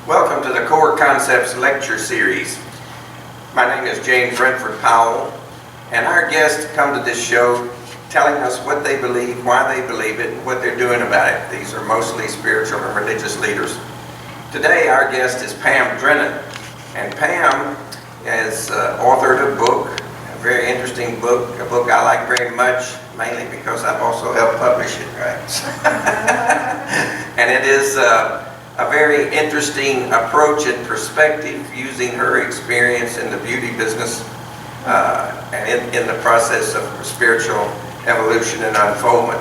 Welcome to the Core Concepts Lecture Series. My name is James Renford Powell, and our guests come to this show telling us what they believe, why they believe it, and what they're doing about it. These are mostly spiritual and religious leaders. Today our guest is Pam Drinnon, and Pam has authored a book, a very interesting book, a book I like very much, mainly because I've also helped publish it, right? And it is a very interesting approach and perspective using her experience in the beauty business and in the process of spiritual evolution and unfoldment.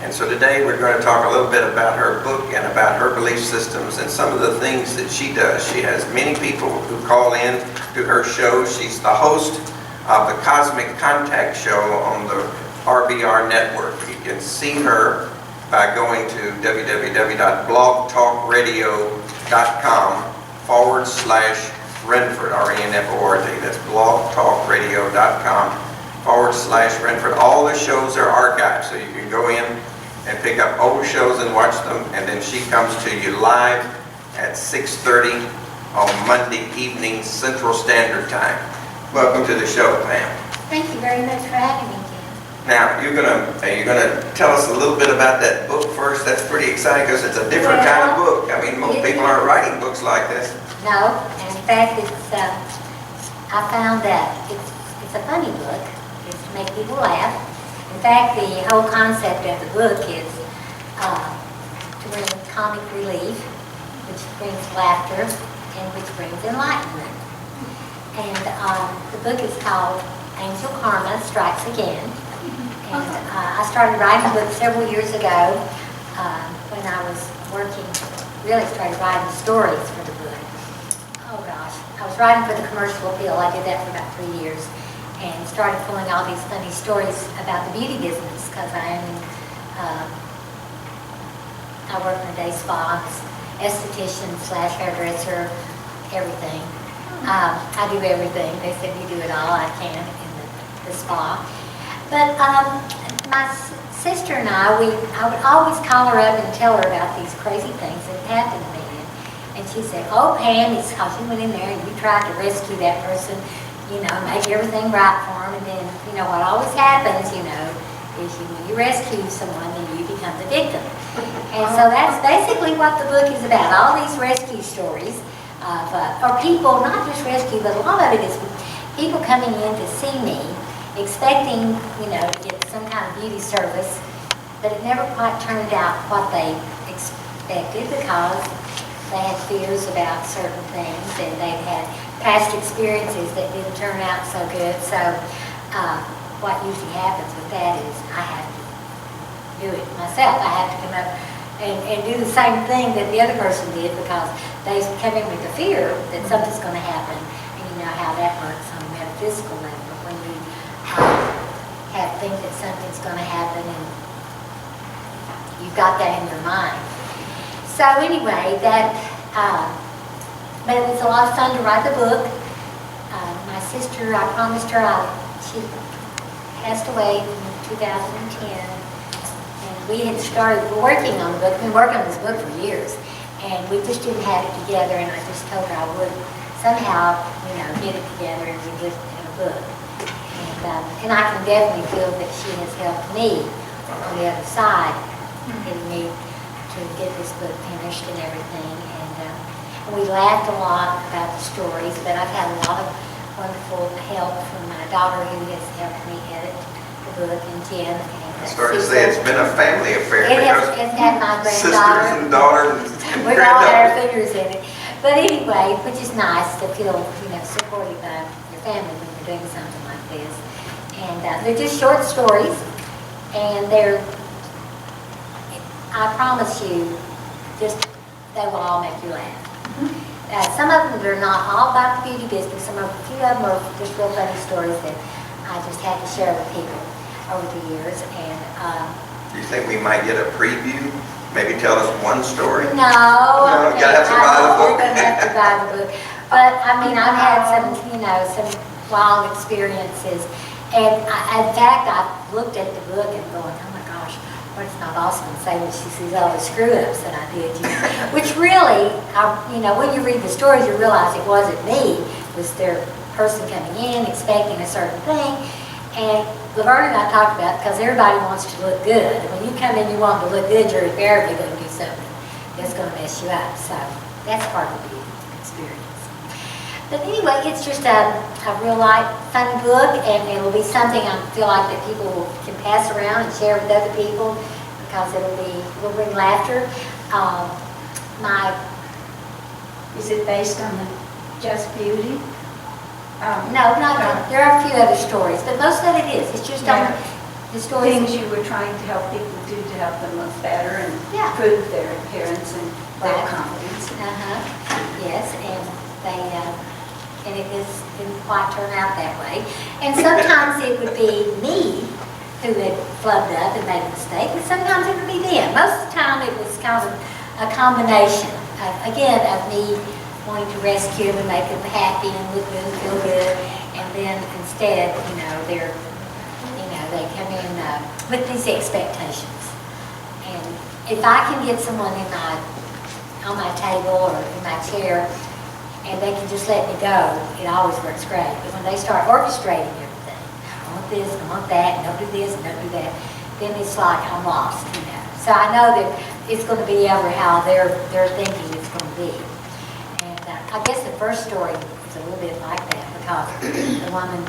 And so today we're going to talk a little bit about her book and about her belief systems and some of the things that she does. She has many people who call in to her show. She's the host of the Cosmic Contact Show on the RBR Network. You can see her by going to www.blogtalkradio.com/Renford, R-E-N-F-O-R-D. That's blogtalkradio.com/Renford. All the shows are archived, so you can go in and pick up old shows and watch them, and then she comes to you live at 6:30 on Monday evening Central Standard Time. Welcome to the show, Pam. Thank you very much for having me, Jim. Now, you're gonna tell us a little bit about that book first. That's pretty exciting because it's a different kind of book. I mean, most people aren't writing books like this. No, in fact, I found that it's a funny book. It's to make people laugh. In fact, the whole concept of the book is to bring comic relief, which brings laughter, and which brings enlightenment. And the book is called Angel Karma Strikes Again. And I started writing the book several years ago when I was really started writing stories for the book. Oh gosh, I was writing for the commercial appeal. I did that for about 3 years and started pulling all these funny stories about the beauty business because I work in a day spa, esthetician / hairdresser, everything. I do everything. They said you do it all. I can in the spa. But my sister and I would always call her up and tell her about these crazy things that happened to me. And she said, "Oh, Pam, it's because you went in there and you tried to rescue that person, make everything right for them. And then, what always happens, is when you rescue someone, then you become the victim." And so that's basically what the book is about. All these rescue stories or people, not just rescue, but a lot of it is people coming in to see me expecting, to get some kind of beauty service, but it never quite turned out what they expected because they had fears about certain things and they'd had past experiences that didn't turn out so good. So what usually happens with that is I have to do it myself. I have to come up and do the same thing that the other person did because they come in with the fear that something's going to happen, and you know how that works on a metaphysical level. When you think that something's going to happen and you've got that in your mind. So anyway, but it was a lot of fun to write the book. My sister, I promised her, she passed away in 2010, and we had started working on the book. We've been working on this book for years, and we just didn't have it together, and I just told her I would somehow, get it together and we get it in a book. And I can definitely feel that she has helped me on the other side, getting me to get this book finished and everything. And we laughed a lot about the stories, but I've had a lot of wonderful help from my daughter who has helped me edit the book, and Jen. I started to say it's been a family affair. It's had my granddaughter. Sisters and daughters and we've all had our fingers in it. But anyway, which is nice to feel, supported by your family when you're doing something like this. And they're just short stories, and I promise you, they will all make you laugh. Some of them are not all about the beauty business. A few of them are just real funny stories that I just had to share with people over the years. And do you think we might get a preview? Maybe tell us one story? No, you gotta have to buy the book. We're gonna have to buy the book. But I've had some wild experiences. And in fact, I looked at the book and going, oh my gosh, But it's not awesome to say when she sees all the screw-ups that I did, which really, when you read the stories, you realize it wasn't me. It was their person coming in, expecting a certain thing. And Laverne and I talked about it because everybody wants to look good. And when you come in, you want to look good, you're invariably going to do something that's going to mess you up. So that's part of the experience. But anyway, it's just a real light, fun book, and it'll be something I feel like that people can pass around and share with other people because it'll bring laughter. Is it based on the Just Beauty? No, there are a few other stories, but most of it is. It's just on the stories. Things you were trying to help people do to help them look better and Yeah. improve their appearance and their Right. confidence. Yes, and it just didn't quite turn out that way. And sometimes it would be me who had flubbed up and made a mistake, and sometimes it would be them. Most of the time it was kind of a combination, of me wanting to rescue them and make them happy and look good and feel good, and then instead, they come in with these expectations. And if I can get someone on my table or in my chair, and they can just let me go, it always works great. But when they start orchestrating everything, I want this, I want that, and don't do this, and don't do that, then it's like I'm lost, So I know that it's going to be ever how they're thinking it's going to be. And I guess the first story is a little bit like that because the woman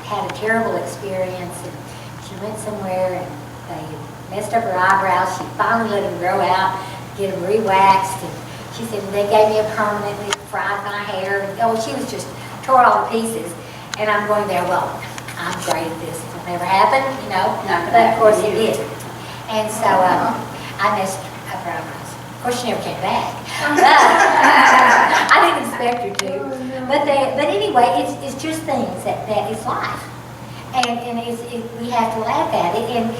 had a terrible experience, and she went somewhere and they messed up her eyebrows. She finally let them grow out, get them re-waxed, and she said, they gave me a permanently fried my hair. She was just tore all to pieces. And I'm going there, well, I'm great at this. It'll never happen, But of course it did. And so I messed up her eyebrows. Of course, she never came back. I didn't expect her to. But anyway, it's just things that is life. And we have to laugh at it. And,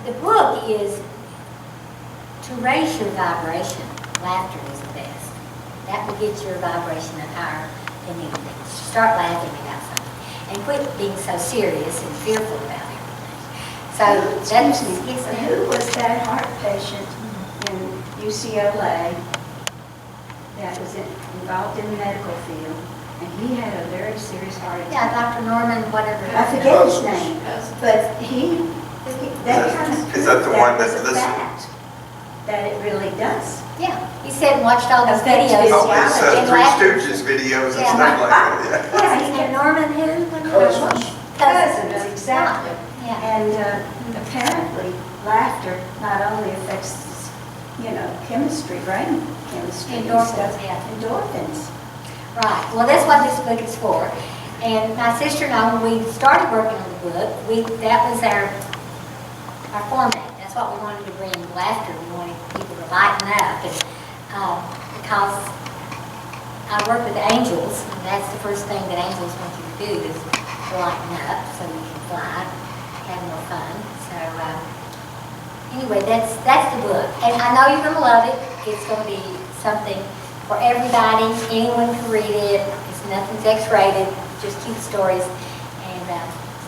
the book is to raise your vibration. Laughter is the best. That will get your vibration up higher than anything. Start laughing about something. And quit being so serious and fearful about everything. So Excuse me, who was that heart patient in UCLA that was involved in the medical field, and he had a very serious heart attack? yeah, Dr. Norman, whatever. I forget his name, but Is that the one that was a listens? fact that it really does. Yeah, he said and watched all those Affects videos. Oh, it's and Three laughed. Stooges videos and Yeah. stuff like that, Yeah, he said Norman who? Cousins, exactly. Yeah. And apparently, laughter not only affects, chemistry, brain chemistry and Endorphins, stuff. yeah. Endorphins. Right. Well, that's what this book is for. And my sister and I, when we started working on the book, that was our format. That's what we wanted to bring, laughter. We wanted people to lighten up. And because I work with angels, and that's the first thing that angels want you to do is to lighten up so you can fly, have more fun. So anyway, that's the book. And I know you're going to love it. It's going to be something for everybody. Anyone can read it. Nothing's X-rated, just cute stories, and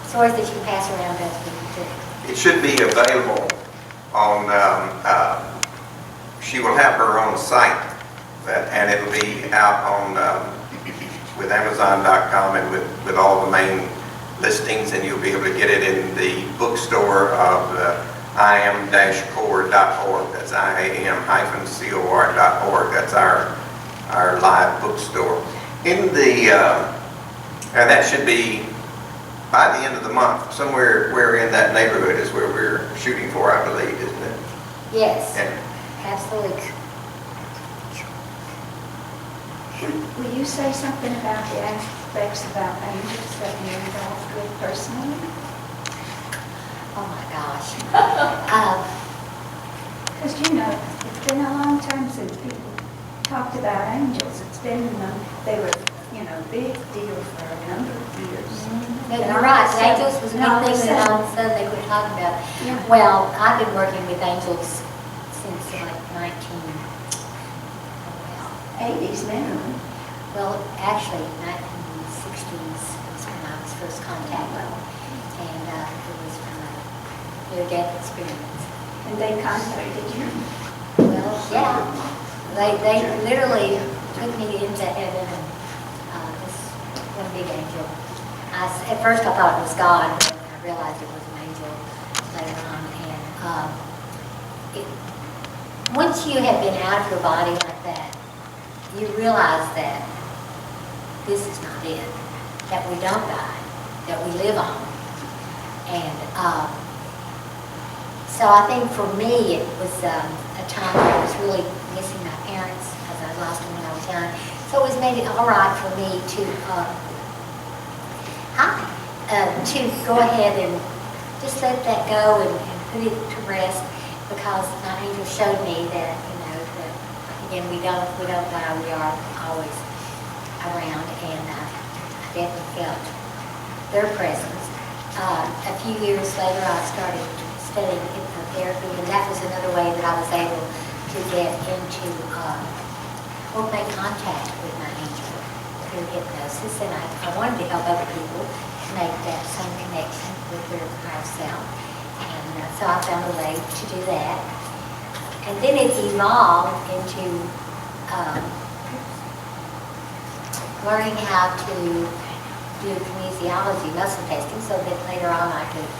stories that you can pass around to other people too. It should be available on, she will have her own site, and it'll be out on, with Amazon.com and with all the main listings, and you'll be able to get it in the bookstore of IAM-Core.org. That's IAM-COR.org. That's our live bookstore. And that should be by the end of the month. Somewhere in that neighborhood is where we're shooting for, I believe, isn't it? Yes, And absolutely. Will you say something about the aspects about angels that you're involved with personally? Oh my gosh. Because it's been a long time since people talked about angels. It's been, they were, big deal for a number of years. But you're right, the angels was a big thing that all of a sudden they quit talking about. Yeah. Well, I've been working with angels since like 80s minimum. well, actually 1960s was when I was first contacted. And it was from a near-death experience. And they contacted you? Well, yeah, they literally took me into heaven, and this one big angel. At first I thought it was God, but then I realized it was an angel later on. And once you have been out of your body like that, you realize that this is not it, that we don't die, that we live on. And so I think for me it was a time where I was really missing my parents because I lost them when I was young. So it was made it all right for me to go ahead and just let that go and put it to rest, because my angel showed me that, that again we don't die, we are always around, and I definitely felt their presence. A few years later I started studying hypnotherapy, and that was another way that I was able to get into or make contact with my angel through hypnosis, and I wanted to help other people make that same connection with their higher self. And so I found a way to do that. And then it evolved into learning how to do kinesiology, muscle testing, so that later on I could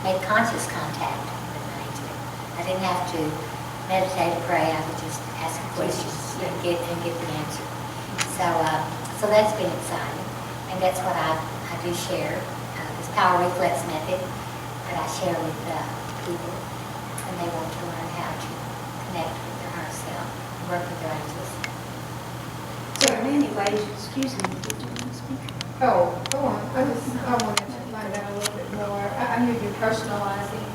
make conscious contact with my angel. I didn't have to meditate or pray, I could just ask questions and get the answer. So that's been exciting. And that's what I do share, this power reflex method that I share with people when they want to learn how to connect with their higher self, work with their angels. There are many ways, excuse me, did you want to speak? Oh, go on. I wanted to find out a little bit more. I knew you're personalizing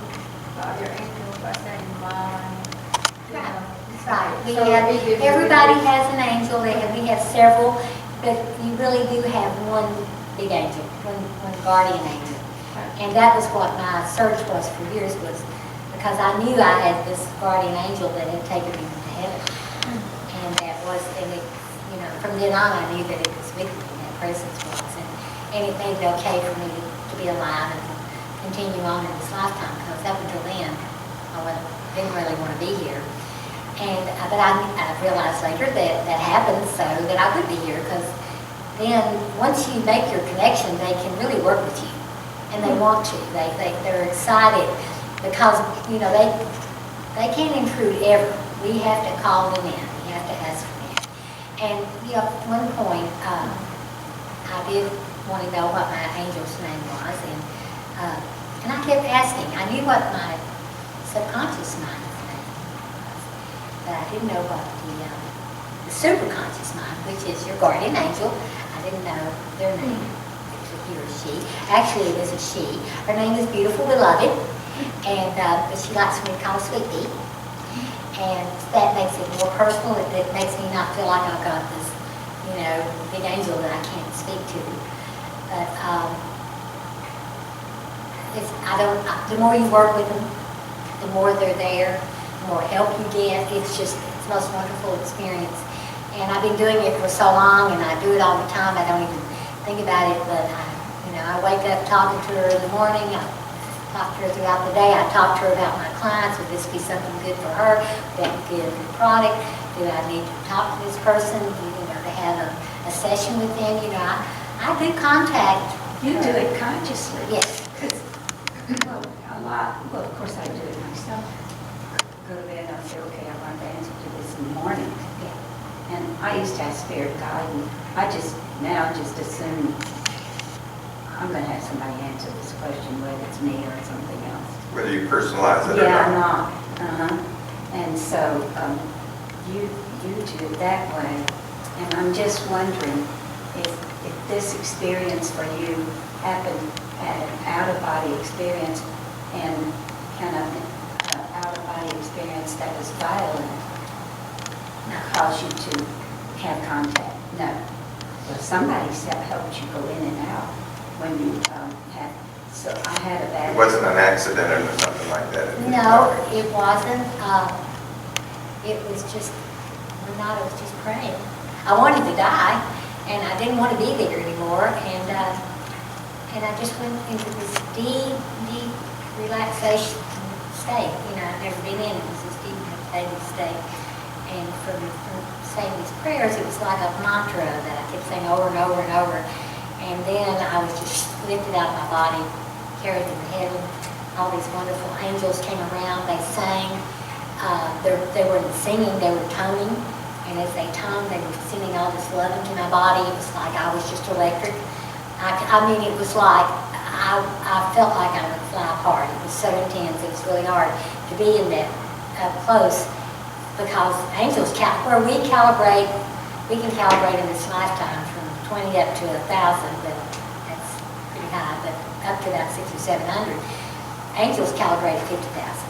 your angels by saying mine. Right. Everybody has an angel. We have several, but you really do have one big angel, one guardian angel. And that was what my search was for years, was because I knew I had this guardian angel that had taken me to heaven. And that was, and it, from then on I knew that it was with me, that presence was. And it made it okay for me to be alive and continue on in this lifetime, because up until then, I didn't really want to be here. And but I realized later that that happened so that I would be here, because then once you make your connection, they can really work with you, and they want to. They're excited because they can't intrude ever. We have to call them in. We have to ask for them. And at one point, I did want to know what my angel's name was, and I kept asking. I knew what my subconscious mind. But I didn't know what the superconscious mind, which is your guardian angel. I didn't know their name, he or she. Actually, it was a she. Her name is Beautiful Beloved, and but she likes me to call Sweet Pea. And that makes it more personal. It makes me not feel like I've got this, big angel that I can't speak to. But the more you work with them, the more they're there, the more help you get. It's the most wonderful experience. And I've been doing it for so long, and I do it all the time. I don't even think about it, but I wake up talking to her in the morning. I talk to her throughout the day. I talk to her about my clients. Would this be something good for her? Would that be a good product? Do I need to talk to this person? To have a session with them? I do contact. You do it consciously. Yes. Well, of course I do it myself. Go to bed and I'll say, okay, I want to answer to this in the morning. Yeah. And I used to have spirit guidance. I now just assume I'm going to have somebody answer this question, whether it's me or something else. Whether you personalize it or Yeah, not. I'm not. And so you do it that way. And I'm just wondering if this experience for you happened at an out-of-body experience, and kind of out-of-body experience that was violent caused you to have contact. No. Well, somebody helped you go in and out when you had. So I had a bad. It wasn't an accident or something like that. No, it wasn't. It was just one night I was just praying. I wanted to die, and I didn't want to be there anymore, and I just went into this deep relaxation state. I've never been in it. It was just even a daily state. And from saying these prayers, it was like a mantra that I kept saying over and over and over. And then I was just lifted out of my body, carried into heaven. All these wonderful angels came around. They sang. They weren't singing, they were toning. And as they toned, they were sending all this love into my body. It was like I was just electric. It was like I felt like I would fly apart. It was so intense. It was really hard to be in that up close, because angels where we can calibrate in this lifetime from 20 up to 1,000, but that's pretty high, but up to about 600 or 700. Angels calibrate at 50,000.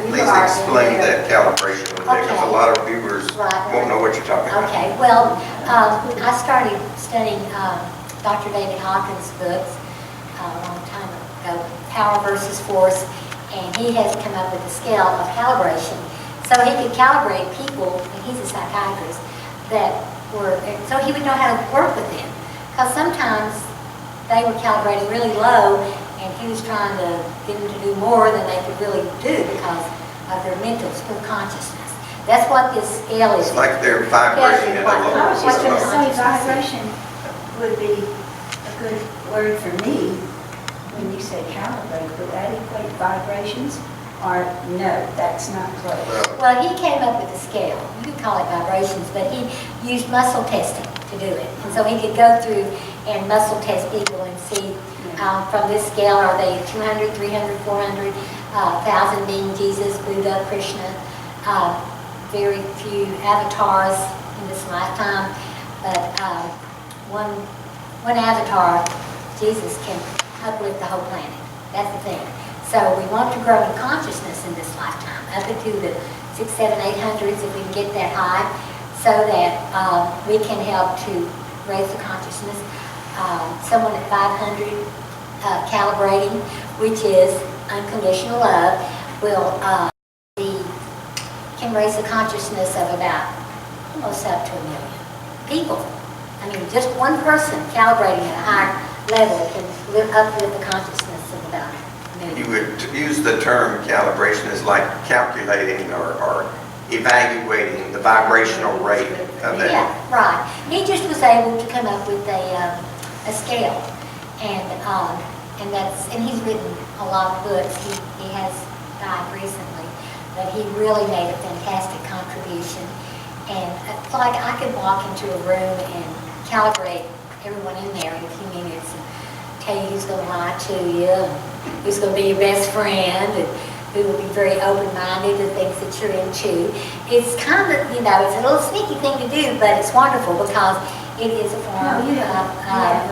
Please explain that calibration with me, because a lot of viewers won't know what you're talking about. Okay, well, I started studying Dr. David Hawkins' books a long time ago, Power versus Force, and he has come up with a scale of calibration. So he could calibrate people, and he's a psychiatrist, so he would know how to work with them. Because sometimes they were calibrated really low, and he was trying to get them to do more than they could really do because of their mental consciousness. That's what this scale is. It's like they're vibrating at a low I was just going to say level. vibration would be a good word for me when you say calibrate. Would that equate vibrations? Or no, that's not close. Well, he came up with a scale. You could call it vibrations, but he used muscle testing to do it. And so he could go through and muscle test people and see from this scale, are they 200, 300, 400, 1,000 being Jesus, Buddha, Krishna, very few avatars in this lifetime, but one avatar, Jesus, can uplift the whole planet. That's the thing. So we want to grow in consciousness in this lifetime, up into the 600, 700, 800s if we can get that high, so that we can help to raise the consciousness. Someone at 500 calibrating, which is unconditional love, can raise the consciousness of about almost up to 1 million people. Just one person calibrating at a higher level can uplift the consciousness of about 1 million. You would use the term calibration as like calculating or evaluating the vibrational rate of that. Yeah, right. He just was able to come up with a scale, and he's written a lot of books. He has died recently, but he really made a fantastic contribution. And it's like I could walk into a room and calibrate everyone in there in a few minutes and tell you who's going to lie to you, and who's going to be your best friend, and who will be very open-minded to things that you're into. It's kind of, it's a little sneaky thing to do, but it's wonderful because it is a form of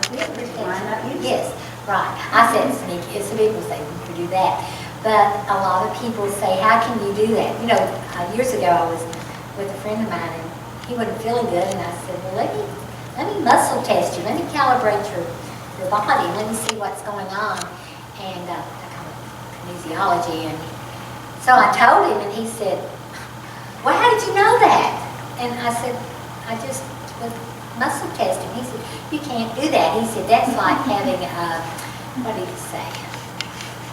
protection. Yes, right. I said sneaky. Some people say you can do that. But a lot of people say, how can you do that? Years ago I was with a friend of mine, and he wasn't feeling good, and I said, well, let me muscle test you. Let me calibrate your body. Let me see what's going on. And I call it kinesiology. And so I told him, and he said, well, how did you know that? And I said, I just was muscle testing. He said, you can't do that. He said, that's like having what did he say?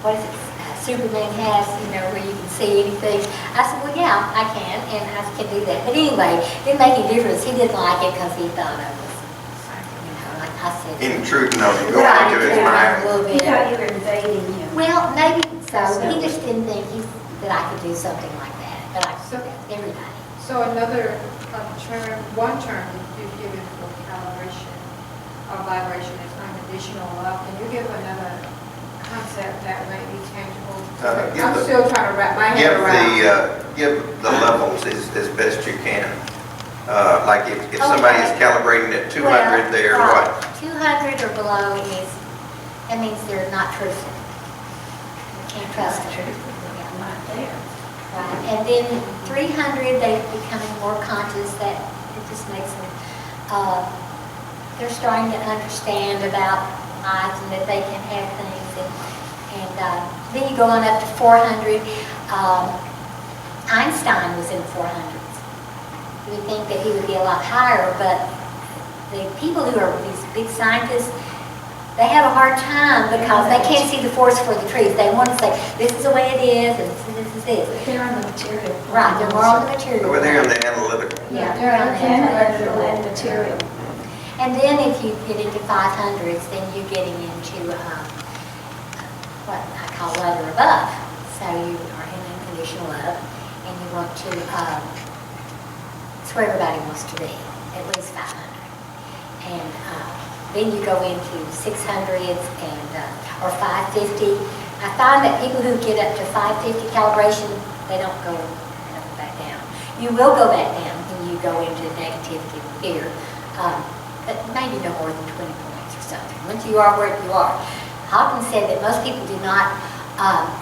What is it? Superman has, where you can see anything. I said, well, yeah, I can, and I can do that. But anyway, it didn't make any difference. He didn't like it because he thought I was, like I said. Intruding on him, going into his mind. A little bit. You thought you were invading him. Well, maybe so. He just didn't think that I could do something like that. But I could do that. Everybody. So another one term you've given for calibration or vibration is unconditional love. Can you give another concept that may be tangible? I'm still trying to wrap my head around. Give the levels as best you can. Like if somebody is calibrating at 200, they're what? 200 or below that means they're not truthful. You can't trust them. I'm not there. Right. And then 300, they're becoming more conscious. That it just makes them, they're starting to understand about life and that they can have things. And then you go on up to 400. Einstein was in the 400s. You would think that he would be a lot higher, but the people who are these big scientists, they have a hard time because they can't see the forest for the trees. They want to say, this is the way it is, and this is it. They're on the material. Right, they're more on the material. Well, they're in the analytical. Yeah, they're on the Analytical analytical. and material. And then if you get into 500s, then you're getting into what I call love or above. So you are in unconditional love, and you want to, it's where everybody wants to be, at least 500. And then you go into 600s and or 550. I find that people who get up to 550 calibration, they don't go back down. You will go back down when you go into negativity and fear, but maybe no more than 20 points or something. Once you are where you are. Hawkins said that most people do not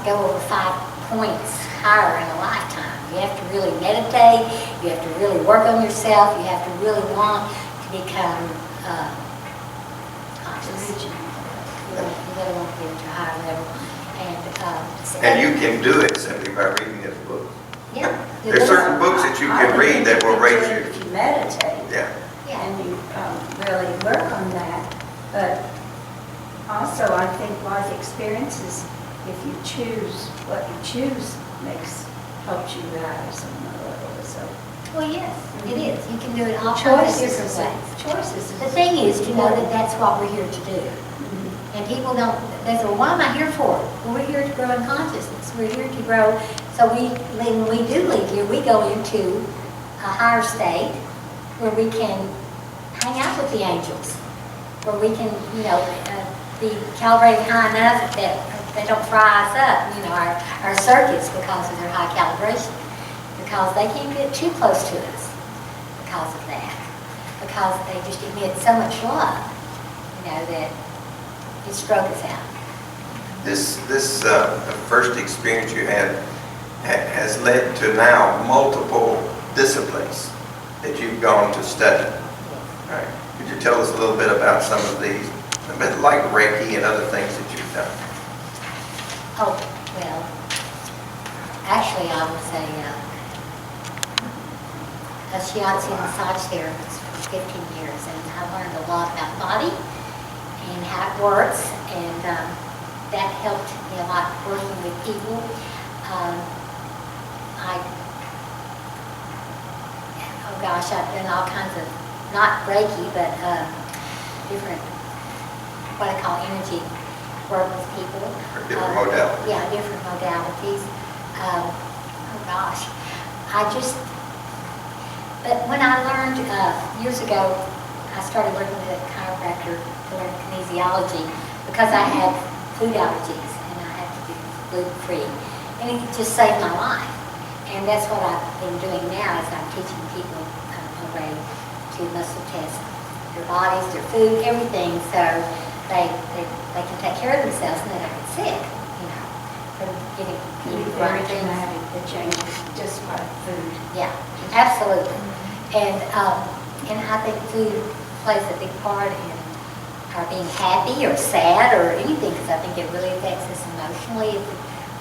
go over 5 points higher in a lifetime. You have to really meditate. You have to really work on yourself. You have to really want to become conscious. You really want to get to a higher level. And you can do it simply by reading his book. Yeah. There's certain books that you can read that will raise you. If you meditate. Yeah. Yeah. And you really work on that. But also, I think life experiences, if you choose what you choose, helps you rise on the level. So Well, yes, it is. You can do it all kinds of different ways. Choices. The thing is to know that that's what we're here to do. And people don't, they say, well, what am I here for? Well, we're here to grow in consciousness. We're here to grow. So when we do leave here, we go into a higher state where we can hang out with the angels, where we can, be calibrating high enough that they don't fry us up, our circuits because of their high calibration. Because they can't get too close to us because of that. Because they just emit so much love, that it stroke us out. This first experience you had has led to now multiple disciplines that you've gone to study. Right. Could you tell us a little bit about some of these, a bit like Reiki and other things that you've done? Oh, well, actually I would say a shiatsu massage therapist for 15 years, and I learned a lot about body and how it works, and that helped me a lot working with people. I've done all kinds of, not Reiki, but different, what I call energy work with people. Or different modalities. Yeah, different modalities. But when I learned years ago, I started working with a chiropractor to learn kinesiology because I had food allergies and I had to be gluten-free. And it just saved my life. And that's what I've been doing now is I'm teaching people a way to muscle test their bodies, their food, everything, so they can take care of themselves and they don't get sick, from getting very dramatic, the changes, just like food. Yeah, absolutely. And I think food plays a big part in our being happy or sad or anything, because I think it really affects us emotionally if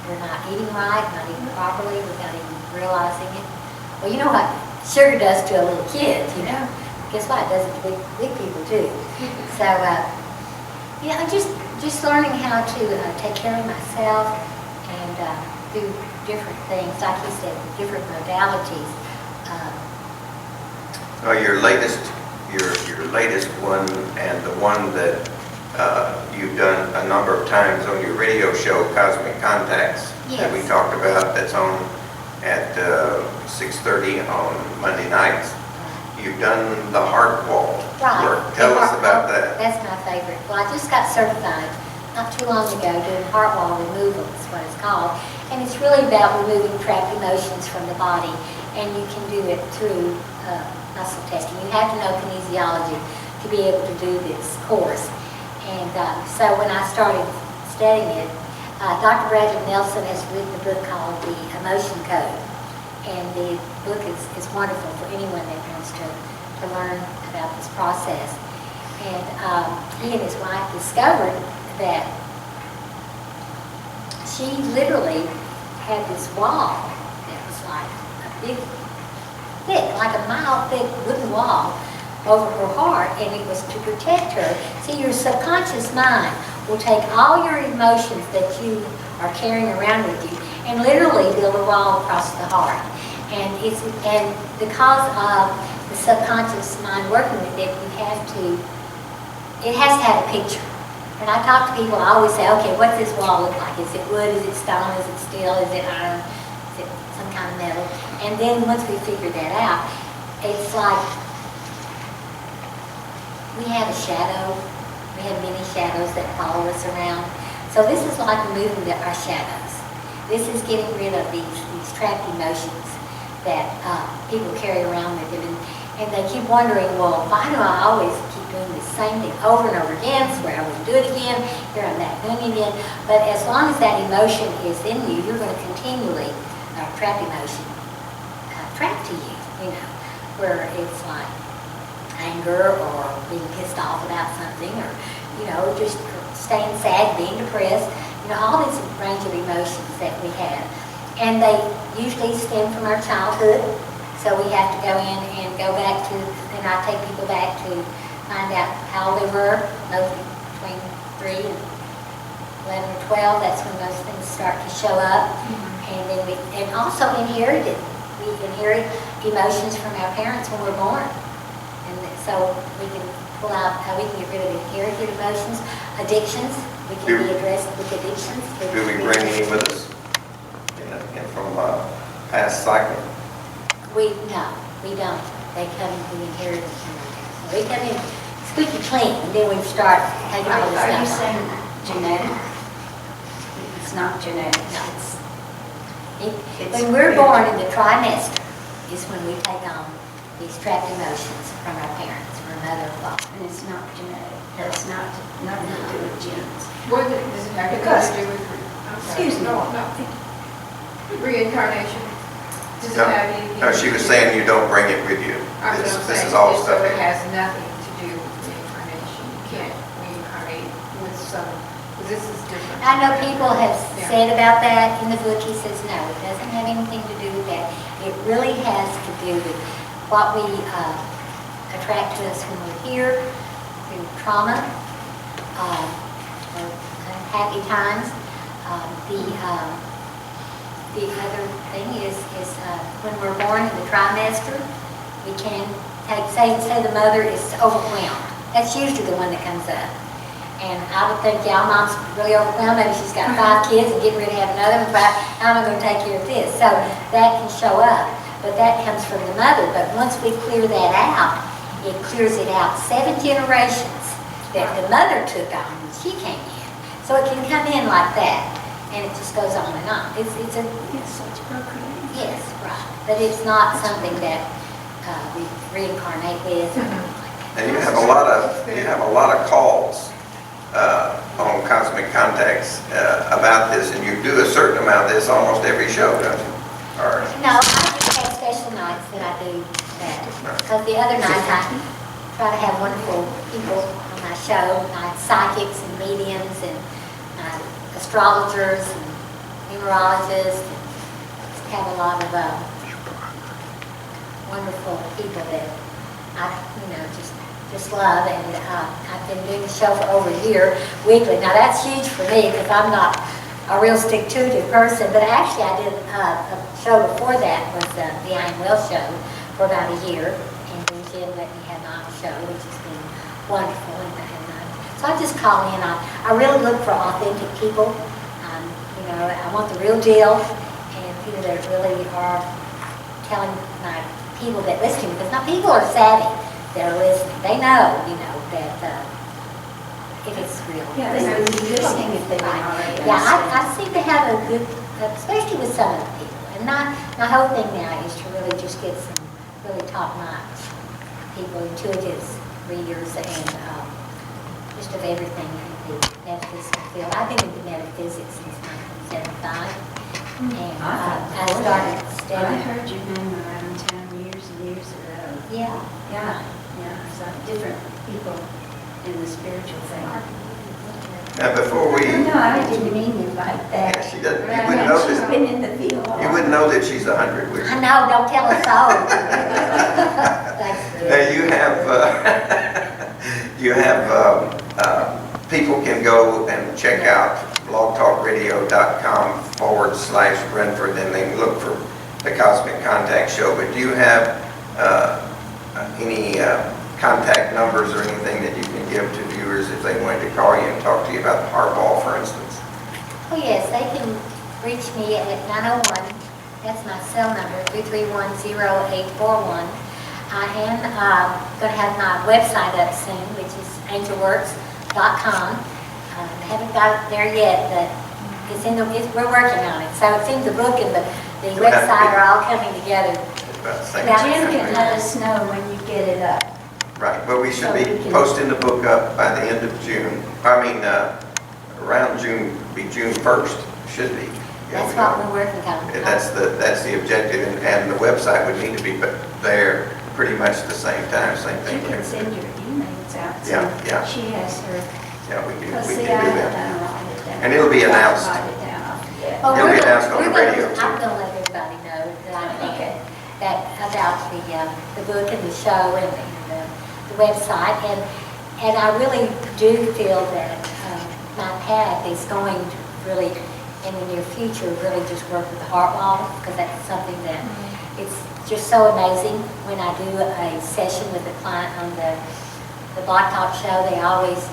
we're not eating right, not eating properly, without even realizing it. Well, you know what sugar does to a little kid, Guess what? It does it to big people too. So, just learning how to take care of myself and do different things, like you said, different modalities. Your latest one, and the one that you've done a number of times on your radio show, Cosmic Contacts, that we Yes. talked about, that's on at 6:30 on Monday nights. You've done the heart wall Right. work. Tell us about that. That's my favorite. Well, I just got certified not too long ago doing heart wall removal is what it's called. And it's really about removing trapped emotions from the body. And you can do it through muscle testing. You have to know kinesiology to be able to do this course. And so when I started studying it, Dr. Bradley Nelson has written a book called The Emotion Code. And the book is wonderful for anyone that wants to learn about this process. And he and his wife discovered that she literally had this wall that was like a big, thick, like a mile thick wooden wall over her heart, and it was to protect her See, your subconscious mind will take all your emotions that you are carrying around with you and literally build a wall across the heart. And because of the subconscious mind working with it, it has to have a picture. When I talk to people, I always say, okay, what's this wall look like? Is it wood? Is it stone? Is it steel? Is it iron? Is it some kind of metal? And then once we figure that out, it's like we have a shadow. We have many shadows that follow us around. So this is like removing our shadows. This is getting rid of these trapped emotions that people carry around with them. And they keep wondering, well, why do I always keep doing the same thing over and over again? Swear I wouldn't do it again. Here I'm back doing it again. But as long as that emotion is in you, you're going to continually trap emotion trapped to you, where it's like anger or being pissed off about something, or just staying sad, being depressed, all these range of emotions that we have. And they usually stem from our childhood, so we have to go in and go back to, and I take people back to find out how old they were, mostly between 3 and 11 or 12, that's when those things start to show up. And then and also inherited. We inherit emotions from our parents when we're born. And so we can pull out how we can get rid of inherited emotions, addictions. We can be addressed with addictions. Do we bring any with us from past cycle? No, we don't. They come in, we inherit it from our parents. We come in squeaky clean, and then we start taking all this Are you stuff saying genetic? It's not genetic. No. It's when we're born in the trimester is when we take on these trapped emotions from our parents or mother or father. And it's not genetic. That's not nothing to do with genes. What does it have Because- to do with, Excuse me. No, reincarnation? Does it No, have anything? no, she was saying you don't bring it with you. I was This gonna this say, is all so stuff. it has nothing to do with reincarnation. You can't reincarnate with some, because this is different. I know people have Yeah. said about that in the book. He says, no, it doesn't have anything to do with that. It really has to do with what we attract to us when we're here, through trauma, or unhappy times. The other thing is when we're born in the trimester, we can take, say the mother is overwhelmed. That's usually the one that comes up. And I would think, yeah, mom's really overwhelmed. Maybe she's got 5 kids and getting ready to have another one. But how am I going to take care of this? So that can show up. But that comes from the mother. But once we clear that out, it clears it out 7 generations that the mother took on when she came in. So it can come in like that. And it just goes on and on. It's a, So it's procreating. yes, right. But it's not something that we reincarnate with or anything like that. And you have a lot of calls on Cosmic Contacts about this, and you do a certain amount of this almost every show, don't you? Or No, I just have special nights that I do that. Because the other nights I try to have wonderful people on my show, like psychics and mediums and astrologers and numerologists. And just have a lot of wonderful people that I, just love. And I've been doing the show for over a year, weekly. Now that's huge for me because I'm not a real stick-to-it person, but actually I did a show before that was the IAM-WELL show for about a year, and then Jim let me have my own show, which has been wonderful. So I just call in. I really look for authentic people. I want the real deal, and people that really are telling my people that listen to me, because my people are savvy that are listening. They know, that if it's real. Yeah, they would be listening if they didn't already Yeah, understand. I seem to have a good, especially with some of the people. And my whole thing now is to really just get some really top-notch people, intuitives, readers, and just of everything in the metaphysical field. I've been into metaphysics since 1975, and I started I studying. heard your name around town years and years ago. Yeah. Yeah, so different people in the spiritual thing. now, before we, No, I didn't mean it like that. yeah, she doesn't. But You I wouldn't meant know she's that. been in the field. You wouldn't know that she's 100, would you? I know, don't tell us so. Thanks, Now, Rick. you have people can go and check out blogtalkradio.com/Renford, and they can look for the Cosmic Contact Show. But do you have any contact numbers or anything that you can give to viewers if they wanted to call you and talk to you about the heart ball, for instance? Oh, yes, they can reach me at 901, that's my cell number, 331-0841. I am going to have my website up soon, which is angelworks.com. I haven't got it there yet, but we're working on it. So it seems the book and the website are all coming together. Jim can let us know when you get it up. Right, but we should be posting the book up by the end of June. Around June, June 1st, should be. That's what we're working on. That's the objective, and the website would need to be there pretty much at the same time, same thing. You can send your emails out. Yeah. She has her. Yeah, we can Let's do see, that. I don't write it down. And it'll be announced. Write it down. Well, It'll be announced on the radio, too. I'm going to let everybody know that I think that about the book and the show and the website, and I really do feel that my path is going to really, in the near future, really just work with the heart wall, because that's something that it's just so amazing. When I do a session with a client on the Block Talk show, they always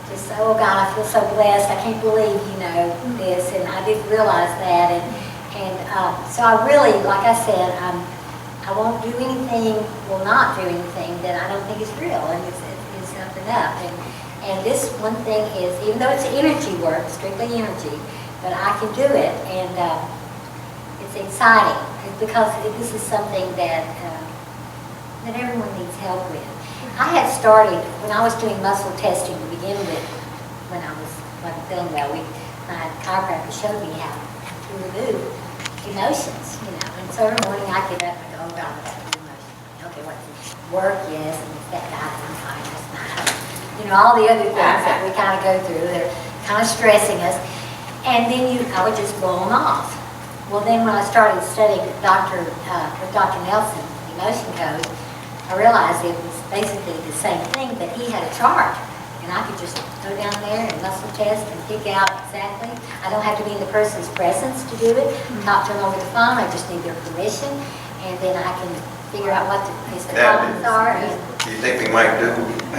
just say, oh God, I feel so blessed, I can't believe, this, and I didn't realize that, and so I really, like I said, I won't do anything, will not do anything that I don't think is real and is something up. And this one thing is, even though it's energy work, strictly energy, but I can do it, and it's exciting because this is something that everyone needs help with. I had started, when I was doing muscle testing to begin with, when I wasn't feeling well, my chiropractor showed me how to remove emotions, and so every morning I get up and go, oh God, that's an emotion. Okay, what's it? Work, yes, and it's that guy, I'm fine, that's not. All the other things that we kind of go through, they're kind of stressing us. And then I would just blow them off. Well, then when I started studying with Dr. Nelson, the emotion code, I realized it was basically the same thing, but he had a chart. And I could just go down there and muscle test and pick out exactly. I don't have to be in the person's presence to do it. Talk to them over the phone, I just need their permission. And then I can figure out what the problems are. Do you think we might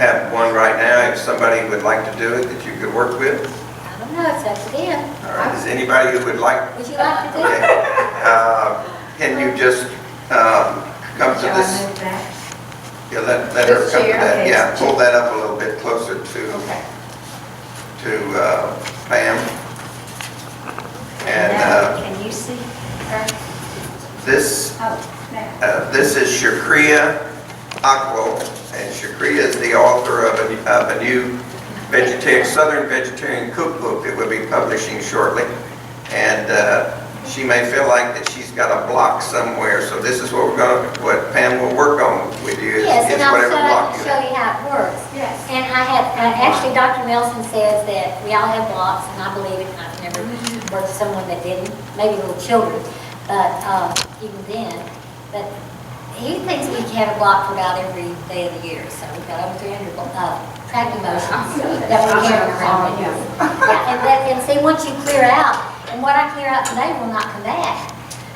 have one right now, if somebody would like to do it, that you could work with? I don't know, it's up to them. All right, is anybody who would like? Would you like to do Okay. it? Can you just come to this? Yeah, let her This come to chair? that. Okay, Yeah, it's pull that up a little bit closer to Pam. And Now, can you see her? this Oh, now. this is Shakria Akwo, and Shakria is the author of a new Southern Vegetarian Cookbook that we'll be publishing shortly. And she may feel like that she's got a block somewhere, so this is what what Pam will work on with you is, Yes, and I'm whatever block you show have. you how it works. Yes. And actually, Dr. Nelson says that we all have blocks, and I believe it. I've never worked with someone that didn't, maybe little children, but even then. But he thinks we can have a block for about every day of the year, so we've got over 300 track emotions that we're carrying around. And see, once you clear out, and what I clear out today will not come back,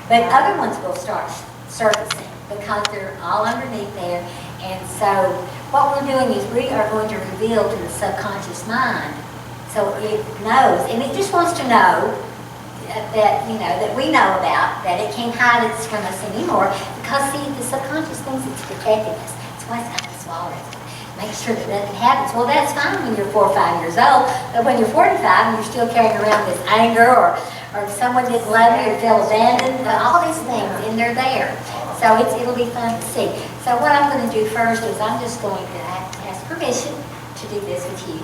but other ones will start surfacing because they're all underneath there. And so what we're doing is we are going to reveal to the subconscious mind, so it knows, and it just wants to know that that we know about, that it can't hide it from us anymore, because see, the subconscious thinks it's protecting us. That's why it's got to swallow it. Make sure that nothing happens. Well, that's fine when you're 4 or 5 years old, but when you're 45 and you're still carrying around this anger, or someone didn't love you, or feel abandoned, all these things, and they're there. So it'll be fun to see. So what I'm going to do first is I'm just going to ask permission to do this with you.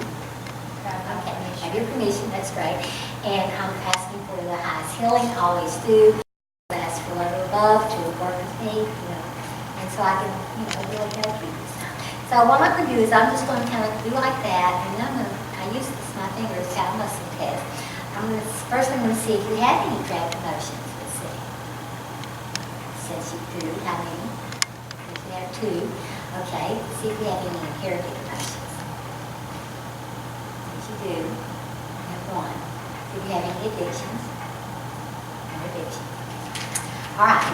Okay, have your permission, that's great. And I'm asking for the highest healing, always do. I ask for love above to work with me, and so I can, really help you this time. So what I'm going to do is I'm just going to kind of do like that, and then I use my fingers to have a muscle test. First I'm going to see if you have any trapped emotions. Let's see. Since you do, how many? If you have 2. Okay, see if you have any inherited emotions. you do. Have one. Do you have any addictions? No addiction. All right.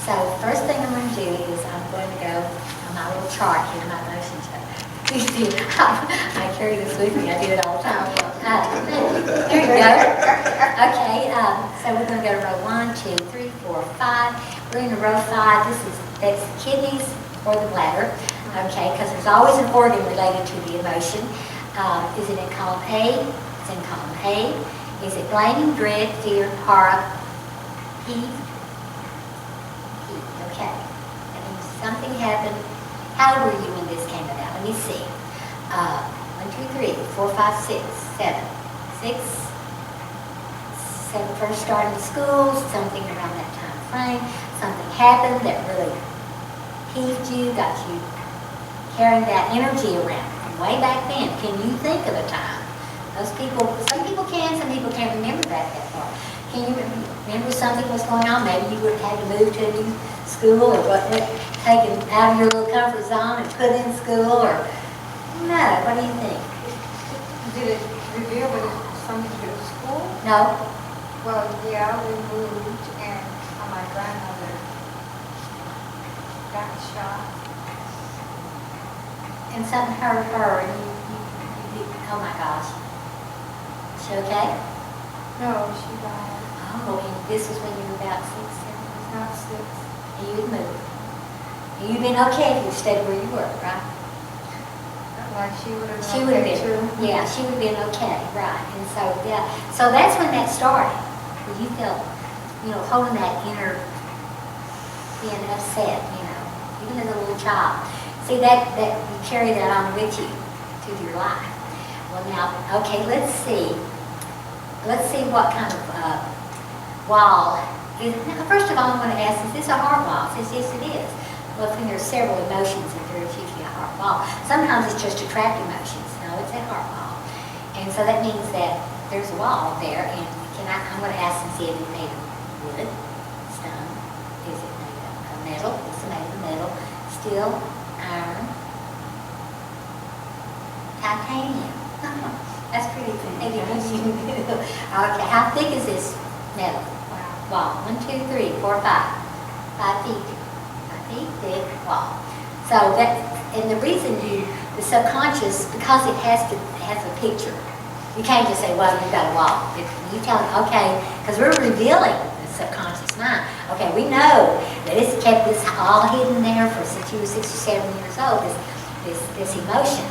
So first thing I'm going to do is I'm going to go on my little chart here, my emotion chart. I carry this with me. I do it all the time. There you go. Okay. So we're going to go to row 1, 2, 3, 4, 5. We're in row 5. That's the kidneys or the bladder. Okay, because there's always an organ related to the emotion. Is it in column A? It's in column A. Is it blaming, dread, fear, horror, heat? Heat. Okay. That means something happened. How old were you when this came about? Let me see. 1, 2, 3, 4, 5, 6, 7. 6, 7 first starting school, something around that time frame. Something happened that really heaved you, got you carrying that energy around from way back then. Can you think of a time? Some people can, some people can't remember that far. Can you remember something was going on? Maybe you would have had to move to a new school or taken out of your little comfort zone and put in school or no, what do you think? Did it reveal that it was something to do with school? No? Well, yeah, we moved and my grandmother got shot. And something hurt her and you oh my gosh. Is she okay? No, she died. Oh, and this was when you were about 6, 7, Not 6. and you had moved. And you'd been okay if you stayed where you were, right? Like she would have She would have been been, too. yeah, she would have been okay, right. And so, yeah, so that's when that started. Where you felt, holding that inner, being upset, even as a little child. See, that you carry that on with you to your life. Well, now, okay, let's see what kind of wall. Now, first of all, I'm going to ask, is this a heart wall? Says, yes, it is. Well, when there's several emotions, and there's usually a heart wall. Sometimes it's just to track emotions. No, it's a heart wall. And so that means that there's a wall there, and I'm going to ask and see if it's made of wood, stone, is it made of metal, is it made of metal, steel, iron, titanium. That's pretty good. Okay, how thick is this metal wall? 1, 2, 3, 4, 5. 5 feet. 5 feet thick wall. So that, and the reason the subconscious, because it has a picture. You can't just say, well, you've got a wall. You tell them, okay, because we're revealing the subconscious mind. Okay, we know that it's kept this all hidden there since you were 6 or 7 years old, this emotion.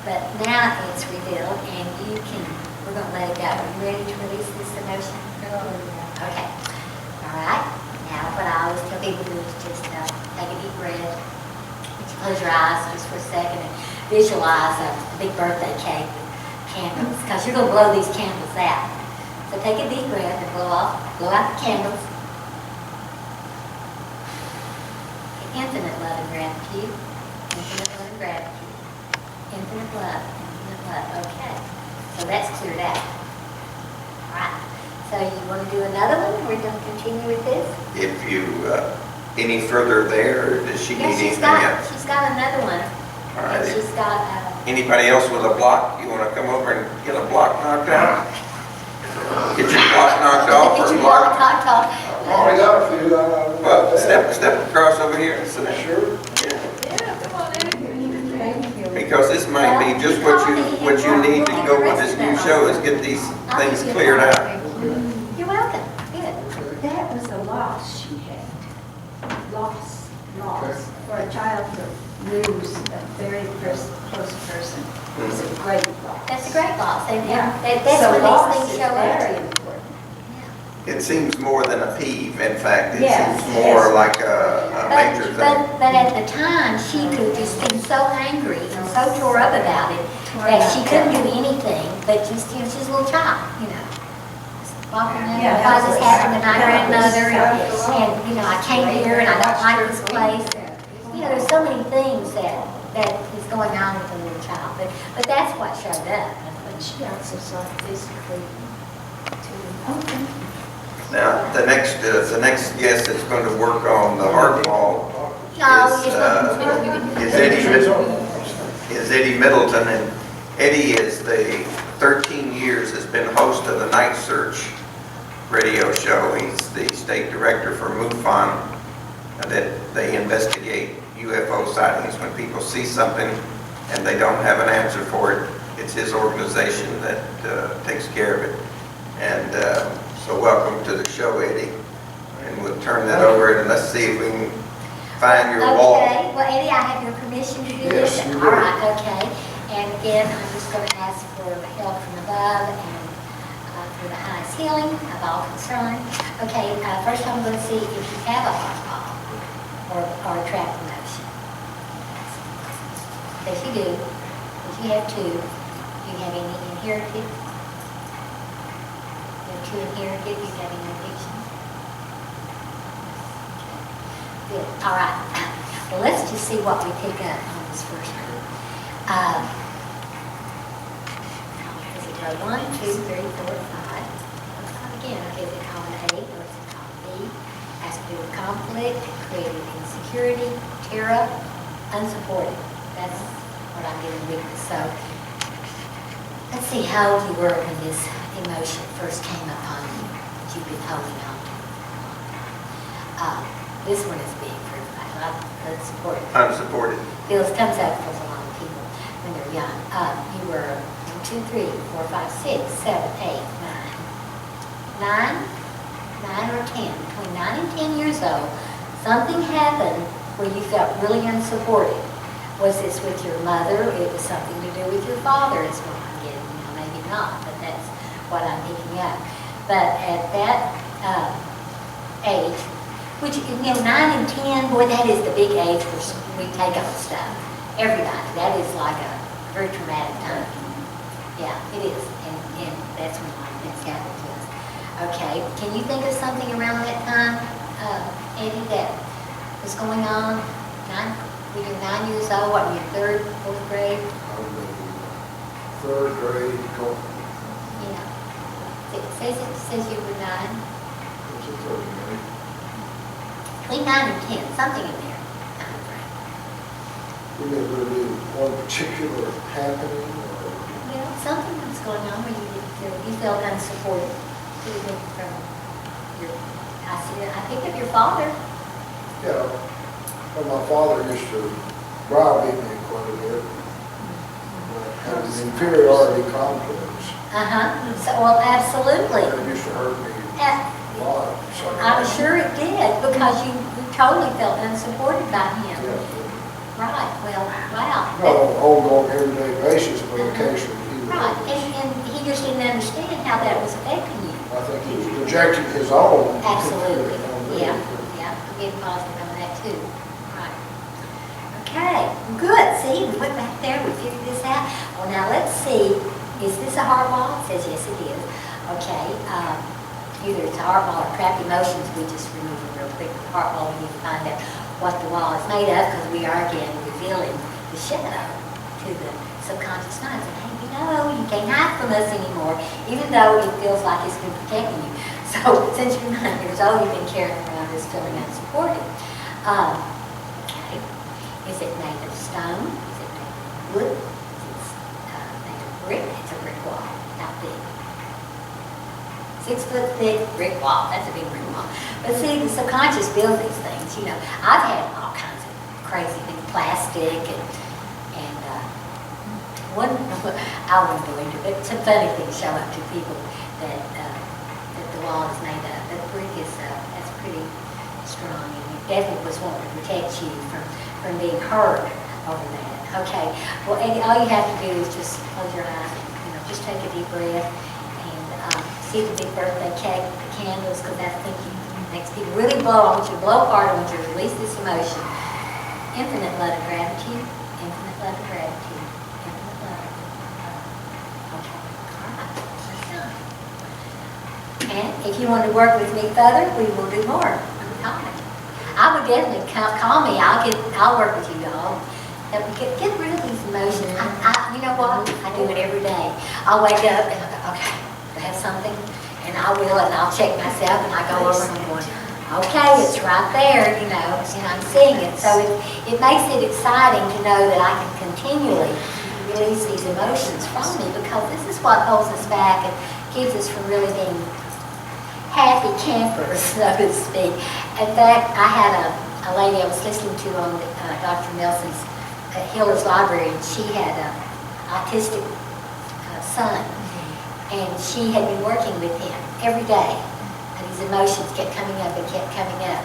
But now it's revealed, and we're going to let it go. Are you ready to release this emotion? Okay. All right. Now, what I always tell people to do is just take a deep breath. Close your eyes just for a second and visualize a big birthday cake with candles, because you're going to blow these candles out. So take a deep breath and blow out the candles. Infinite love and gratitude. Infinite love and gratitude. Infinite love. Infinite love. Okay. So that's cleared out. All right. So you want to do another one? We're going to continue with this? If you, any further there, or does she need anything else? She's got another one. All right. And she's got, Anybody else with a block? You want to come over and get a block knocked out? Get your block knocked off get or your block? block knocked off. I got a few. Well, step across over here and sit down. Sure. Because this might be just what you need to go with this new show is get these things cleared out. You're welcome. Good. That was a loss she had. Loss. For a child to lose a very close person is a great loss. That's a great loss. And Yeah. that's So when loss these is things show very up. important. It seems more than a peeve. In fact, it Yes, seems more yes. like a major thing. But at the time, she could just been so angry and so tore up about it that she couldn't do anything but just, she's a little child, Just walking around, Yeah, why this happened to my that was- grandmother, and, I came here and I don't like this place. There's so many things that is going on with a little child, but that's what showed up. But she also saw it physically too. Now, the next guest that's going to work on the heart wall No, is Eddie Middleton, and Eddie is the 13 years has been host of the Night Search radio show. He's the state director for MUFON, that they investigate UFO sightings. When people see something and they don't have an answer for it, it's his organization that takes care of it. And so welcome to the show, Eddie. And we'll turn that over and let's see if we can find your wall. Okay, well, Eddie, I have your permission to do this? Yes, you do. All right, okay. And again, I'm just going to ask for help from above and for the highest healing of all concern. Okay, first I'm going to see if you have a heart ball or a trap emotion. Yes, you do. If you have two, do you have any inherited? You have two inherited, do you have any addiction? Good. All right. Well, let's just see what we pick up on this first group. Is it row 1, 2, 3, 4, 5? Again, okay, is it column A or is it column B? Has to do with conflict, creative insecurity, terror, unsupported. That's what I'm getting weakness. So let's see how old you were when this emotion first came upon you that you've been holding on to. This one is big for everybody. Unsupported. Unsupported. Feels comes up for a lot of people when they're young. You were 1, 2, 3, 4, 5, 6, 7, 8, 9. 9 or 10. Between 9 and 10 years old, something happened where you felt really unsupported. Was this with your mother? It was something to do with your father, is what I'm getting. Maybe not, but that's what I'm picking up. But at that age, which, 9 and 10, boy, that is the big age where we take on stuff. Everybody. That is like a very traumatic time. Yeah, it is. And that's when things happen to us. Okay, can you think of something around that time, Eddie, that was going on? When you're 9 years old, what, in your 3rd, 4th grade? I'm in 3rd grade, Yeah. It says you were 9. it's a 3rd grade. Between 9 and 10, something in there. We never do one particular happening or. Yeah, something was going on where you felt unsupported. Even from your, I picked up your father. Yeah, well, my father used to browbeat me quite a bit. Had an inferiority complex. So, well, absolutely. It used to hurt me a lot. So I'm sure it did because you totally felt unsupported by him. Yeah. Right. Well, wow. Not on an ongoing, everyday basis, but occasionally he would. Right. And he just didn't understand how that was affecting you. I think he was projecting his own. Absolutely. on me. Yeah. Yeah. I'm getting positive on that too. Right. Okay. Good. See, we went back there. We figured this out. Well, now let's see. Is this a heart wall? It says yes, it is. Okay. Either it's a heart wall or trapped emotions. We just remove them real quick. The heart wall, we need to find out what the wall is made of because we are again revealing the shadow to the subconscious mind. And hey, you can't hide from us anymore, even though it feels like it's been protecting you. So since you're 9 years old, you've been carrying around this feeling unsupported. Okay. Is it made of stone? Is it made of wood? Is it made of brick? It's a brick wall. How big? 6 foot thick brick wall. That's a big brick wall. But see, the subconscious builds these things. I've had all kinds of crazy things, plastic and one, I won't go into it, but some funny things show up to people that the wall is made of. But brick is, that's pretty strong, and it definitely was wanting to protect you from being hurt over that. Okay, well, Eddie, all you have to do is just close your eyes, just take a deep breath, and see the big birthday cake, the candles, because that's thinking makes people really blow. I want you to blow hard. I want you to release this emotion. Infinite love and gratitude. Infinite love and gratitude. Infinite love. Okay. All right. That's done. And if you want to work with me further, we will do more. I would definitely call me. I'll work with you, y'all. Get rid of these emotions. You know what? I do it every day. I'll wake up and I'll go, okay, do I have something? And I will, and I'll check myself, and I go over and I'm going, okay, it's right there, and I'm seeing it. So it makes it exciting to know that I can continually release these emotions from me, because this is what holds us back and keeps us from really being happy campers, so to speak. In fact, I had a lady I was listening to on Dr. Nelson's Hiller's Library, and she had an autistic son, and she had been working with him every day, and his emotions kept coming up and kept coming up.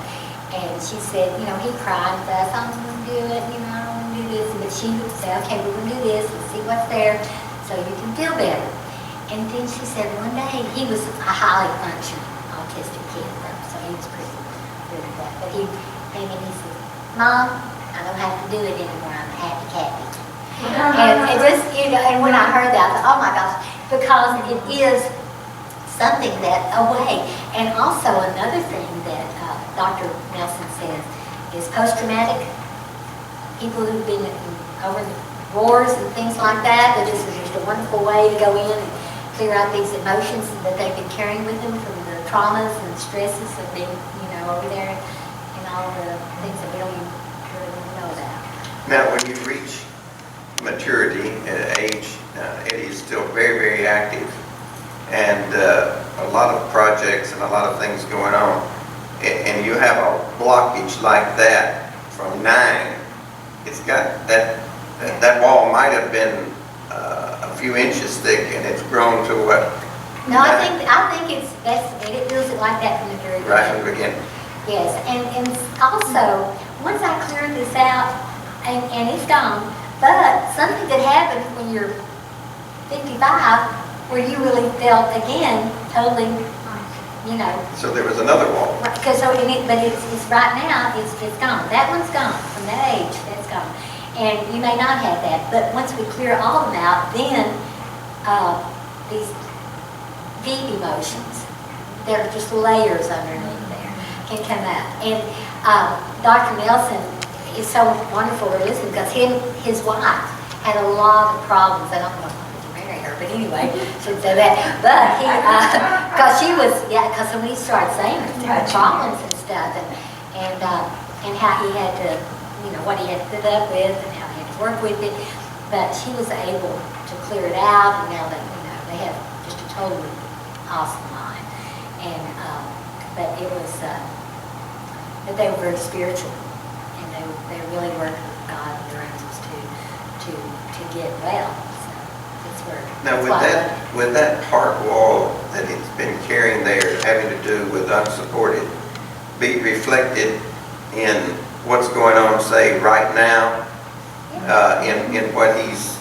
And she said, you know, he cried and said, I don't want to do it, you know, I don't want to do this. But she would say, okay, we're going to do this and see what's there so you can feel better. And then she said one day, he was a highly functioning autistic kid, so he was pretty good at that. But he came in and he said, Mom, I don't have to do it anymore, I'm a happy Kathy. And it just, you know, and when I heard that, I thought, oh my gosh, because it is something that, a way. And also another thing that Dr. Nelson says is post-traumatic. People who've been over the wars and things like that this is just a wonderful way to go in and clear out these emotions that they've been carrying with them from the traumas and stresses of being, you know, over there and all the things that we don't even really know about. Now, when you reach maturity at age, Eddie is still very, very active, and a lot of projects and a lot of things going on. And you have a blockage like that from 9, it's got that wall might have been a few inches thick, and it's grown to what? No, I think it's best, and it feels it like that from the very beginning. Right from the beginning. Yes, and also, once I cleared this out, and it's gone, but something that happened when you're 55, where you really felt, again, totally, you know. So there was another wall. Because so, but it's right now, it's gone. That one's gone from that age, that's gone. And you may not have that, but once we clear all of them out, then these deep emotions, they're just layers underneath there, can come out. And Dr. Nelson is so wonderful to listen, because his wife had a lot of problems. I don't know if I wanted to marry her, but anyway, shouldn't say that. But he, because she was, because when he started saying her problems and stuff, and how he had to, you know, what he had to put up with and how he had to work with it, but she was able to clear it out, and now that, you know, they have just a totally awesome mind. And but it was, but they were very spiritual, and they really worked with God and their angels to get well. So that's where. Now, that's with that heart wall that it's been carrying there, having to do with unsupported, be reflected in what's going on, say, right now, in what he's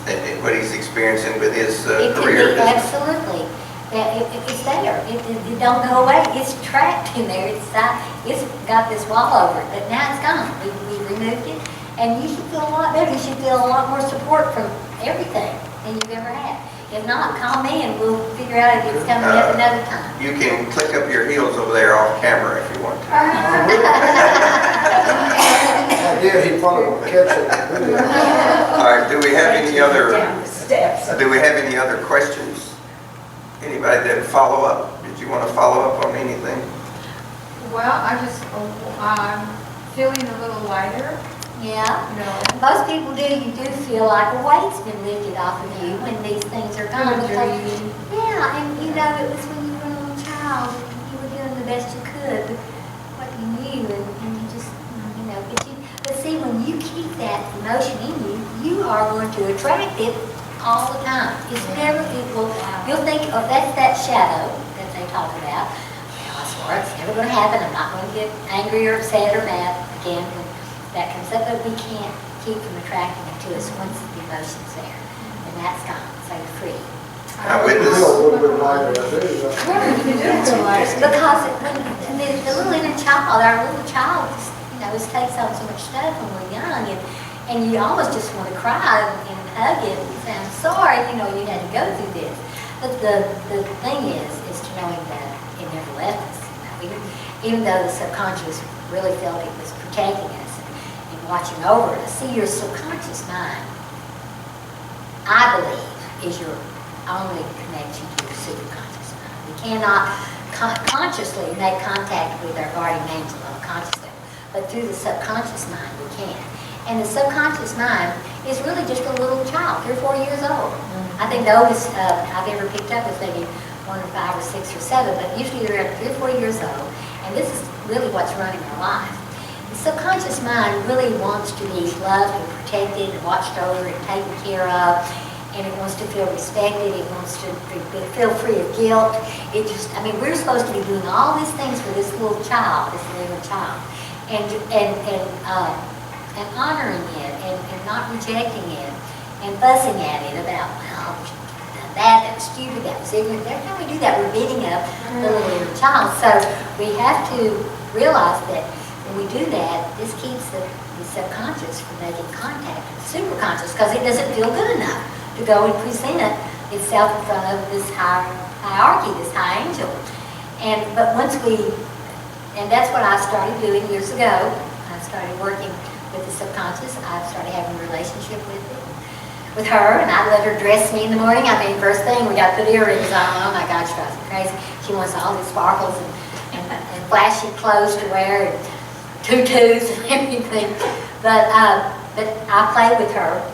experiencing with his career. It absolutely. It's there. It don't go away. It's trapped in there. It's got this wall over it, but now it's gone. We removed it, and you should feel a lot better. You should feel a lot more support from everything than you've ever had. If not, call me and we'll figure out if it's coming up another time. You can click up your heels over there off camera if you want to. I did, he probably won't catch it. All right, do we have any other? Down the steps. Do we have any other questions? Anybody that follow up? Did you want to follow up on anything? Well, I'm feeling a little lighter, Yeah. you know. Most people do. You do feel like a weight's been lifted off of you when these things are gone. Dreaming. Yeah, and you know, it was when you were a little child, you were doing the best you could with what you knew, and you just, you know, but see, when you keep that emotion in you, you are going to attract it all the time. It's never equal. You'll think, oh, that's that shadow that they talk about. Well, I swear it's never going to happen. I'm not going to get angry or upset or mad again when that comes up, but we can't keep from attracting it to us once the emotion's there. And that's gone, so you're free. I I feel a witnessed. little bit lighter, I do. Because when the little inner child, our little child, just, you know, just takes on so much stuff when we're young, and you almost just want to cry and hug it and say, I'm sorry, you know, you had to go through this. But the thing is to knowing that it never left us. You know, even though the subconscious really felt it was protecting us and watching over us. See, your subconscious mind, I believe, is your only connection to your superconscious mind. We cannot consciously make contact with our guardian angel on a conscious level, but through the subconscious mind we can. And the subconscious mind is really just a little child, 3 or 4 years old. I think the oldest I've ever picked up is maybe 1 or 5 or 6 or 7, but usually they're 3 or 4 years old, and this is really what's running our life. The subconscious mind really wants to be loved and protected and watched over and taken care of, and it wants to feel respected, it wants to feel free of guilt. It just, I mean, we're supposed to be doing all these things for this little child, this little child, and honoring it, and not rejecting it, and fussing at it about, well, that was stupid, that was ignorant. Every time we do that, we're beating up the little child. So we have to realize that when we do that, this keeps the subconscious from making contact with the superconscious, because it doesn't feel good enough to go and present itself in front of this hierarchy, this high angel. But once and that's what I started doing years ago. I started working with the subconscious. I started having a relationship with her, and I let her dress me in the morning. I mean, first thing, we got to put earrings on. Oh my God, she drives me crazy. She wants all these sparkles and flashy clothes to wear, and tutus and everything. But I play with her,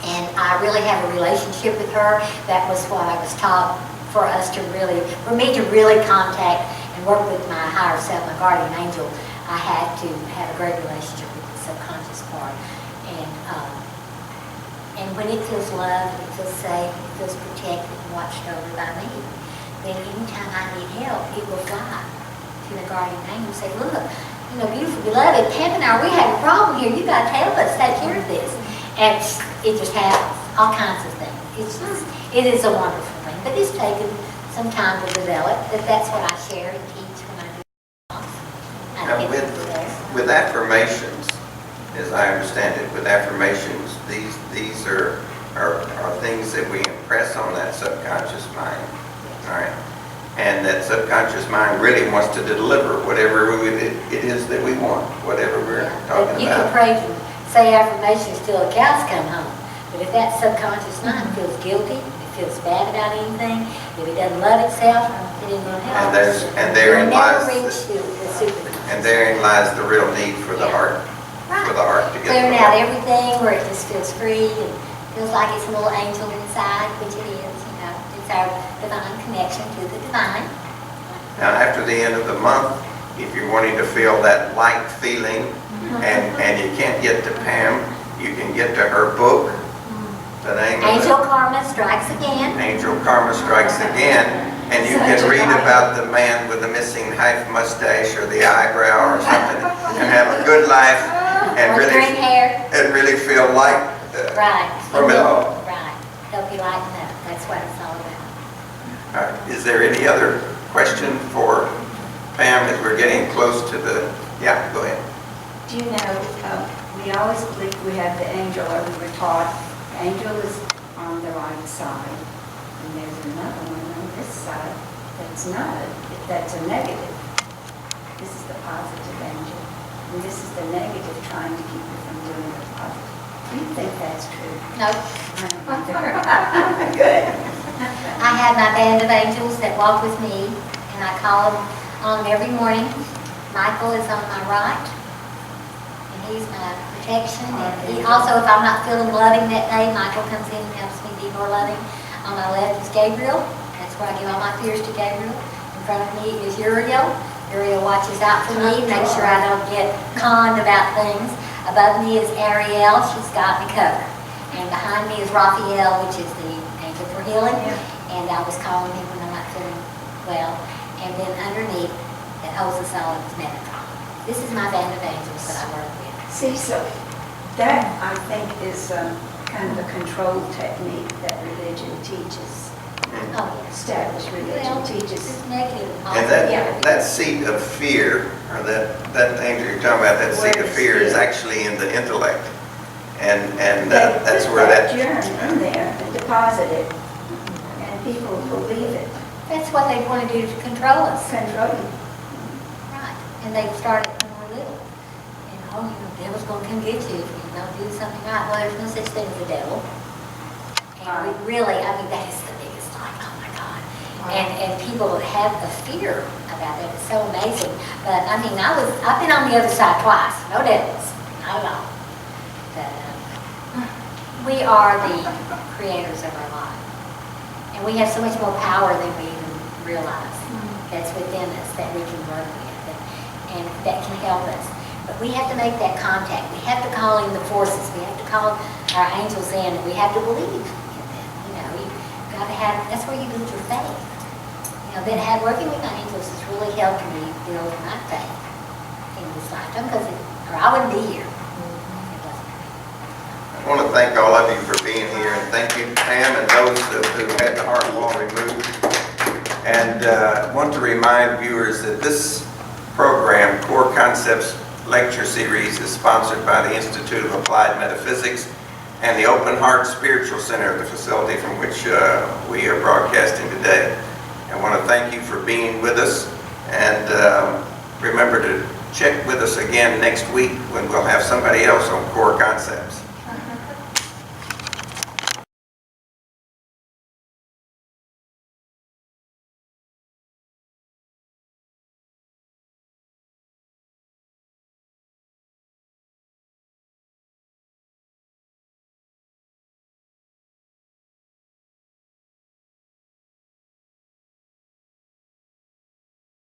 and I really have a relationship with her. That was what I was taught for me to really contact and work with my higher self, my guardian angel. I had to have a great relationship with the subconscious part. And when it feels loved, it feels safe, it feels protected and watched over by me, then anytime I need help, it will fly to the guardian angel and say, look, beautiful, beloved, Pam and I, we have a problem here. You got to help us take care of this. And it just happens, all kinds of things. It is a wonderful thing, but it's taken some time to develop. That's what I share and teach when I do with affirmations, as I understand it, with affirmations, these are things that we impress on that subconscious mind, all right? And that subconscious mind really wants to deliver whatever it is that we want, whatever we're talking You about. can pray and say affirmations till the cows come home, but if that subconscious mind feels guilty, if it feels bad about anything, if it doesn't love itself, it isn't going to help. And therein lies the superconscious. And therein lies the real need for the heart, for the heart to get Clearing the out everything where it just feels free and feels like it's a little angel inside, which it is. It's our divine connection to the divine. Now, after the end of the month, if you're wanting to feel that light feeling, and you can't get to Pam, you can get to her book. The name Angel Karma Strikes Again. Angel Karma Strikes Again, and you can read about the man with the missing half mustache or the eyebrow or something, and have a good life, and green hair. really feel light Right. from it all. Right. Help you lighten up. That's what it's all about. All right. Is there any other question for Pam as we're getting close to the? Yeah, go ahead. Do you know, we always believe we have the angel, or we were taught the angel is on the right side, and there's another one on this side that's a negative. This is the positive angel, and this is the negative trying to keep you from doing the positive. Do you think that's true? No. Good. I have my band of angels that walk with me, and I call them on them every morning. Michael is on my right, and he's my protection. And he also, if I'm not feeling loving that day, Michael comes in and helps me be more loving. On my left is Gabriel. That's where I give all my fears to Gabriel. In front of me is Uriel. Uriel watches out for me, makes sure I don't get conned about things. Above me is Ariel. She's got me covered. And behind me is Raphael, which is the angel for healing. And I was calling him when I'm not feeling well. And then underneath, that holds us all is Metatron. This is my band of angels that I work with. See, so that, I think, is kind of a control technique that religion teaches. Oh, yes. Established religion teaches. It's negative. And that seat of fear, or that angel you're talking about, that seat of fear is actually in the intellect. And that's where that germ in there and deposit it, and people believe it. That's what they want to do to control us. Control you. Right. And they started when we're little. And the devil's going to come get you if you don't do something right. Well, there's no such thing as the devil. And we really, that is the biggest like, oh my God. And people have a fear about it. It's so amazing. But I've been on the other side twice. No devils. Not at all. But We are the creators of our life. And we have so much more power than we even realize that's within us that we can work with and that can help us. But we have to make that contact. We have to call in the forces. We have to call our angels in, and we have to believe in them. You know, you've got to have, that's where you build your faith. You know, working with my angels has really helped me build my faith in this lifetime, or I wouldn't be here. I want to thank all of you for being here, and thank you, Pam, and those who had the heart wall removed. And want to remind viewers that this program, Core Concepts Lecture Series, is sponsored by the Institute of Applied Metaphysics and the Open Heart Spiritual Center, the facility from which we are broadcasting today. I want to thank you for being with us, and remember to check with us again next week when we'll have somebody else on Core Concepts.